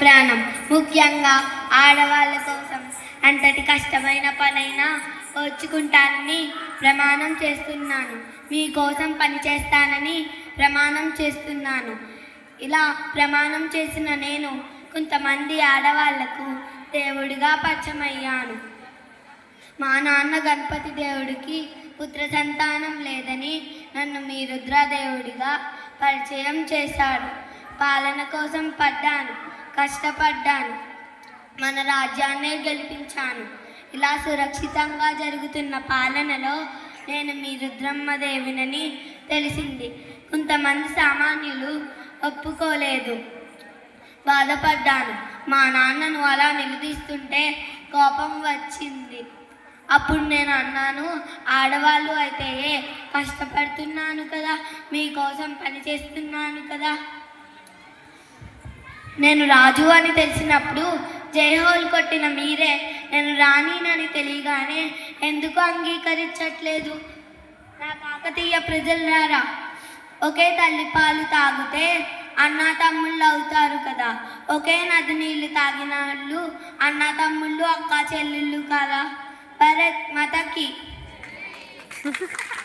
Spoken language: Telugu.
ప్రాణం. ముఖ్యంగా ఆడవాళ్ళ కోసం అంతటి కష్టమైన పనైనా ఓర్చుకుంటానని ప్రమాణం చేస్తున్నాను. మీకోసం పనిచేస్తానని ప్రమాణం చేస్తున్నాను. ఇలా ప్రమాణం చేసిన నేను కొంతమంది ఆడవాళ్లకు దేవుడిగా పరిచయమయ్యాను. మా నాన్న గణపతి దేవుడికి పుత్ర సంతానం లేదని నన్ను మీ రుద్రదేవుడిగా పరిచయం చేశాడు. పాలన కోసం పడ్డాను, కష్టపడ్డాను, మన రాజ్యాన్నే గెలిపించాను. ఇలా సురక్షితంగా జరుగుతున్న పాలనలో నేను మీ రుద్రమ్మదేవినని తెలిసింది. కొంతమంది సామాన్యులు ఒప్పుకోలేదు, బాధపడ్డాను. మా నాన్నను అలా నిలదీస్తుంటే కోపం వచ్చింది. అప్పుడు నేను అన్నాను, ఆడవాళ్ళు అయితే కష్టపడుతున్నాను కదా, మీకోసం పని చేస్తున్నాను కదా. నేను రాజు అని తెలిసినప్పుడు జయహోల్ కొట్టిన మీరే నేను రాణినని తెలియగానే ఎందుకు అంగీకరించట్లేదు? నా కాకతీయ ప్రజలారా, ఒకే తల్లి పాలు తాగితే అన్నా తమ్ముళ్ళు అవుతారు కదా. ఒకే నది నీళ్లు తాగిన వాళ్ళు అన్నా తమ్ముళ్ళు, అక్క చెల్లెళ్ళు కదా. భరత్ మాతాకి.